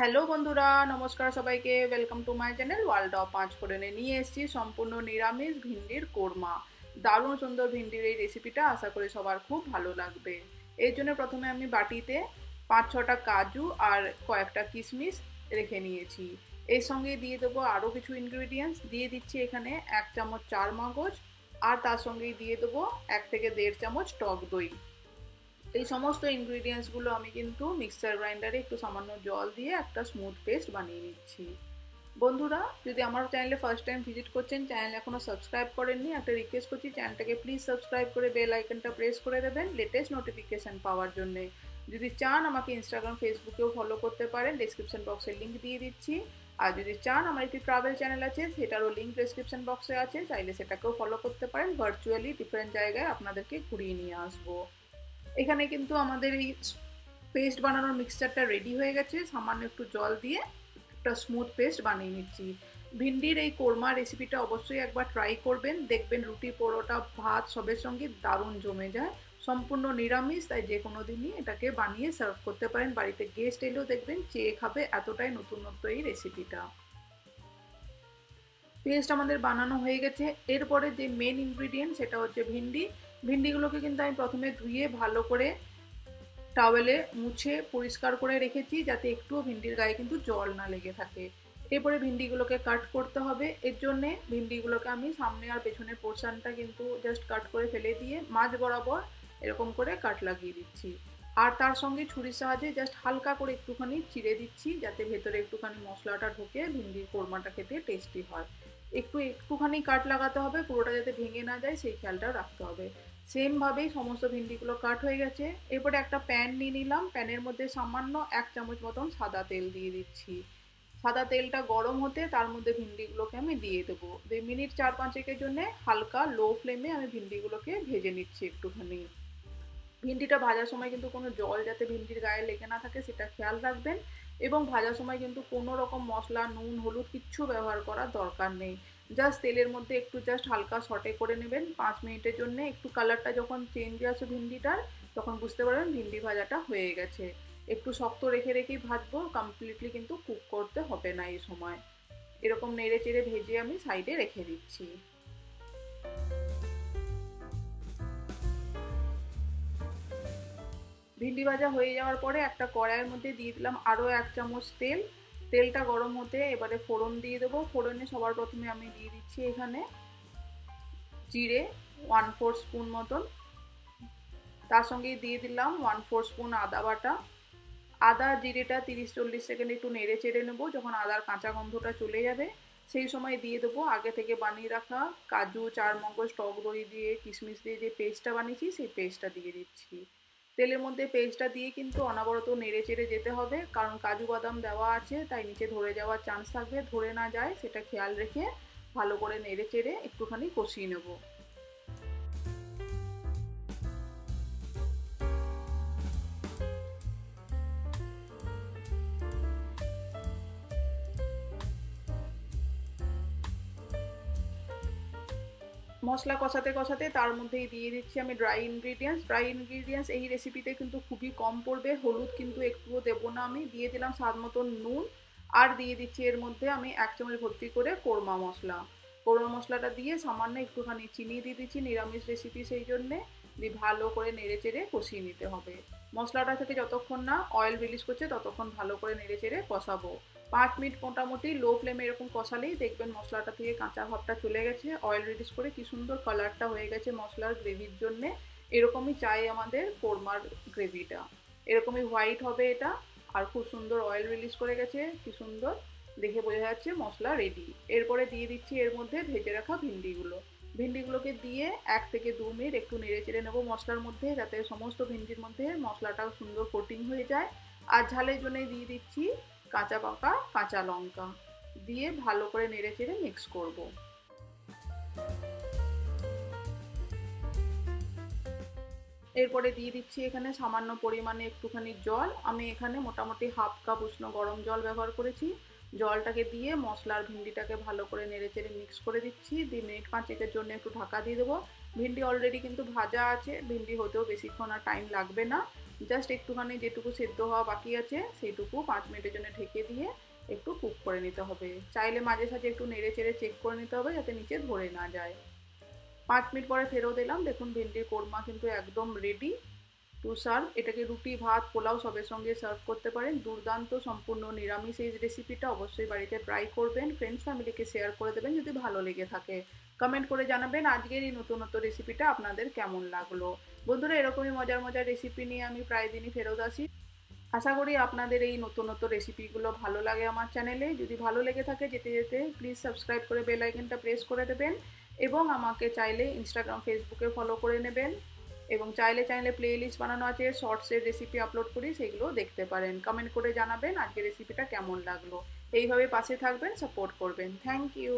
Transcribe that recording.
Hello বন্ধুরা, নমস্কার সবাইকে। Welcome to my channel world of পাঁচ ফোড়নে। নিয়ে এসেছি সম্পূর্ণ নিরামিষ ভিন্ডির কোরমা। দারুণ সুন্দর ভিন্ডির এই রেসিপিটা আশা করি সবার খুব ভালো লাগবে। এর জন্য প্রথমে আমি বাটিতে 5-6টা কাজু আর কয়েকটা কিশমিশ রেখে নিয়েছি। এর সঙ্গে দিয়ে দেবো আরও কিছু ইনগ্রিডিয়েন্টস। দিয়ে দিচ্ছি এখানে 1 চামচ চার মগজ, আর তার সঙ্গেই দিয়ে দেবো 1 থেকে 1.5 চামচ টক দই। এই সমস্ত ইনগ্রিডিয়েন্টসগুলো আমি কিন্তু মিক্সচার গ্রাইন্ডারে একটু সামান্য জল দিয়ে একটা স্মুথ পেস্ট বানিয়ে নিচ্ছি। বন্ধুরা, যদি আমার চ্যানেলে ফার্স্ট টাইম ভিজিট করছেন, চ্যানেল এখনও সাবস্ক্রাইব করেননি, একটা রিকোয়েস্ট করছি চ্যানেলটাকে প্লিজ সাবস্ক্রাইব করে বেল আইকনটা প্রেস করে দেবেন লেটেস্ট নোটিফিকেশান পাওয়ার জন্যে। যদি চান আমাকে ইনস্টাগ্রাম ফেসবুকেও ফলো করতে পারেন, ডেসক্রিপশন বক্সে লিঙ্ক দিয়ে দিচ্ছি। আর যদি চান আমার একটি ট্রাভেল চ্যানেল আছে, সেটারও লিঙ্ক ডেসক্রিপশন বক্সে আছে, চাইলে সেটাকেও ফলো করতে পারেন। ভার্চুয়ালি ডিফারেন্ট জায়গায় আপনাদেরকে ঘুরিয়ে নিয়ে আসবো। এখানে কিন্তু আমাদের এই পেস্ট বানানোর মিক্সচারটা রেডি হয়ে গেছে। সামান্য একটু জল দিয়ে একটা স্মুথ পেস্ট বানিয়ে নিচ্ছি। ভিন্ডির এই কোরমা রেসিপিটা অবশ্যই একবার ট্রাই করবেন, দেখবেন রুটি পরোটা ভাত সবের সঙ্গে দারুণ জমে যায়। সম্পূর্ণ নিরামিষ, তাই যে কোনো দিনই এটাকে বানিয়ে সার্ভ করতে পারেন। বাড়িতে গেস্ট এলেও দেখবেন চেয়ে খাবে, এতটাই নতুনত্ব এই রেসিপিটা। পেস্ট আমাদের বানানো হয়ে গেছে। এরপরে যে মেন ইনগ্রিডিয়েন্ট সেটা হচ্ছে ভিন্ডি। ভিন্ডিগুলোকে কিন্তু আমি প্রথমে ধুয়ে ভালো করে টাওয়েলে মুছে পরিষ্কার করে রেখেছি, যাতে একটুও ভিন্ডির গায়ে কিন্তু জল না লেগে থাকে। এরপরে ভিন্ডিগুলোকে কাট করতে হবে। এর জন্যে ভিন্ডিগুলোকে আমি সামনে আর পেছনের পোর্শনটা কিন্তু জাস্ট কাট করে ফেলে দিয়ে মাঝ বরাবর এরকম করে কাট লাগিয়ে দিচ্ছি। আর তার সঙ্গে ছুরির সাহায্যে জাস্ট হালকা করে একটুখানি চিড়ে দিচ্ছি, যাতে ভেতরে একটুখানি মশলাটা ঢুকে ভিন্ডির কোরমাটা খেতে টেস্টি হয়। একটুখানি কাট লাগাতে হবে, পুরোটা যাতে ভেঙে না যায় সেই খেয়ালটাও রাখতে হবে। সেমভাবেই সমস্ত ভিন্ডিগুলো কাট হয়ে গেছে। এরপরে একটা প্যান নিয়ে নিলাম, প্যানের মধ্যে সামান্য 1 চামচ মতন সাদা তেল দিয়ে দিচ্ছি। সাদা তেলটা গরম হতে তার মধ্যে ভিন্ডিগুলোকে আমি দিয়ে দেবো। 2 মিনিট 4-5 জন্য হালকা লো ফ্লেমে আমি ভিন্ডিগুলোকে ভেজে নিচ্ছি একটুখানি। ভিন্ডিটা ভাজার সময় কিন্তু কোনো জল যাতে ভিন্ডির গায়ে লেগে না থাকে সেটা খেয়াল রাখবেন। এবং ভাজার সময় কিন্তু কোনো রকম মশলা নুন হলুদ কিচ্ছু ব্যবহার করার দরকার নেই। জাস্ট তেলের মধ্যে একটু জাস্ট হালকা সটে করে নেবেন 5 মিনিটের জন্য। একটু কালারটা যখন চেঞ্জ আসে ভিন্ডিটার, তখন বুঝতে পারবেন ভিন্ডি ভাজাটা হয়ে গেছে। একটু শক্ত রেখে রেখেই ভাজবো, কমপ্লিটলি কিন্তু কুক করতে হবে না এই সময়। এরকম নেড়ে চেড়ে ভেজে আমি সাইডে রেখে দিচ্ছি। ভিন্ডি ভাজা হয়ে যাওয়ার পরে একটা কড়াইয়ের মধ্যে দিয়ে দিলাম আরও 1 চামচ তেল। তেলটা গরম হতে এবারে ফোড়ন দিয়ে দেবো। ফোড়নে সবার প্রথমে আমি দিয়ে দিচ্ছি এখানে জিরে 1/4 স্পুন মতন। তার সঙ্গে দিয়ে দিলাম 1/4 স্পুন আদা বাটা। আদা জিরেটা 30-40 সেকেন্ড একটু নেড়ে চেড়ে নেবো। যখন আদার কাঁচা গন্ধটা চলে যাবে সেই সময় দিয়ে দেবো আগে থেকে বানিয়ে রাখা কাজু চারমগজ টক দই দিয়ে কিশমিশ দিয়ে যে পেস্টটা বানিয়েছি সেই পেস্টটা দিয়ে দিচ্ছি। তেলের মধ্যে পেস্টটা দিয়ে কিন্তু অনবরত নেড়ে চেড়ে যেতে হবে, কারণ কাজু বাদাম দেওয়া আছে, তাই নিচে ধরে যাওয়ার চান্স থাকবে। ধরে না যায় সেটা খেয়াল রেখে ভালো করে নেড়ে চেড়ে একটুখানি কষিয়ে নেবো। মশলা কষাতে কষাতে তার মধ্যেই দিয়ে দিচ্ছি আমি ড্রাই ইনগ্রিডিয়েন্টস। ড্রাই ইনগ্রিডিয়েন্টস এই রেসিপিতে কিন্তু খুবই কম পড়বে। হলুদ কিন্তু একটুও দেবো না আমি। দিয়ে দিলাম স্বাদ মতন নুন। আর দিয়ে দিচ্ছি এর মধ্যে আমি 1 চামচ ভর্তি করে কোরমা মশলা। কোরমা মশলাটা দিয়ে সামান্য একটুখানি চিনি দিয়ে দিচ্ছি, নিরামিষ রেসিপি সেই জন্যে। দিয়ে ভালো করে নেড়ে চেড়ে কষিয়ে নিতে হবে। মশলাটা থেকে যতক্ষণ না অয়েল রিলিজ করছে ততক্ষণ ভালো করে নেড়ে চেড়ে কষাবো। 5 মিনিট মোটামুটি লো ফ্লেমে এরকম কষালেই দেখবেন মশলাটা থেকে কাঁচা ভাবটা চলে গেছে, অয়েল রিলিজ করে কি সুন্দর কালারটা হয়ে গেছে মশলার গ্রেভির জন্যে। এরকমই চাই আমাদের কোরমার গ্রেভিটা, এরকমই হোয়াইট হবে এটা। আর খুব সুন্দর অয়েল রিলিজ করে গেছে, কি সুন্দর দেখে বোঝা যাচ্ছে মশলা রেডি। এরপরে দিয়ে দিচ্ছি এর মধ্যে ভেজে রাখা ভিন্ডিগুলো। ভিন্ডিগুলোকে দিয়ে 1 থেকে 2 মিনিট একটু নেড়ে চেড়ে নেবো মশলার মধ্যে, যাতে সমস্ত ভিন্ডির মধ্যে মশলাটা সুন্দর কোটিং হয়ে যায়। আর ঝালের জন্য দিয়ে দিচ্ছি কাঁচা পাকা কাঁচা লঙ্কা। দিয়ে ভালো করে নেড়ে চেড়ে মিক্স করব। এরপরে দিয়ে দিচ্ছি এখানে সামান্য পরিমাণে একটুখানি জল। আমি এখানে মোটামুটি হাফ কাপ উষ্ণ গরম জল ব্যবহার করেছি। জলটাকে দিয়ে মশলার ভিন্ডিটাকে ভালো করে নেড়ে চেড়ে মিক্স করে দিচ্ছি। 2 মিনিট 5 জন্য একটু ঢাকা দিয়ে দেবো। ভিন্ডি অলরেডি কিন্তু ভাজা আছে, ভিন্ডি হতেও বেশিক্ষণ আর টাইম লাগবে না। জাস্ট একটুখানি যেটুকু সেদ্ধ হওয়া বাকি আছে সেইটুকু 5 মিনিটের জন্য ঢেকে দিয়ে একটু কুক করে নিতে হবে। চাইলে মাঝে সাঝে একটু নেড়ে চেড়ে চেক করে নিতে হবে যাতে নিচে ধরে না যায়। 5 মিনিট পরে ফেরত এলাম, দেখুন ভিন্ডির কোরমা কিন্তু একদম রেডি টু সার্ভ। এটাকে রুটি, ভাত, পোলাও সবের সঙ্গে সার্ভ করতে পারেন। দুর্দান্ত সম্পূর্ণ নিরামিষ এই রেসিপিটা অবশ্যই বাড়িতে ট্রাই করবেন। ফ্রেন্ডস ফ্যামিলিকে শেয়ার করে দেবেন যদি ভালো লেগে থাকে। কমেন্ট করে জানাবেন আজকের এই নতুনত্ব রেসিপিটা আপনাদের কেমন লাগলো। বন্ধুরা, এরকমই মজার মজার রেসিপি নিয়ে আমি প্রায় দিনই ফেরত আসি। আশা করি আপনাদের এই নতুনত্ব রেসিপিগুলো ভালো লাগে আমার চ্যানেলে। যদি ভালো লেগে থাকে যেতে যেতে প্লিজ সাবস্ক্রাইব করে বেল আইকনটা প্রেস করে দেবেন এবং আমাকে চাইলে ইনস্টাগ্রাম, ফেসবুকে ফলো করে নেবেন এবং চাইলে চাইলে প্লে লিস্ট বানানো আছে, শর্টসের রেসিপি আপলোড করি, সেগুলো দেখতে পারেন। কমেন্ট করে জানাবেন আজকের রেসিপিটা কেমন লাগলো। এইভাবে পাশে থাকবেন, সাপোর্ট করবেন। Thank you.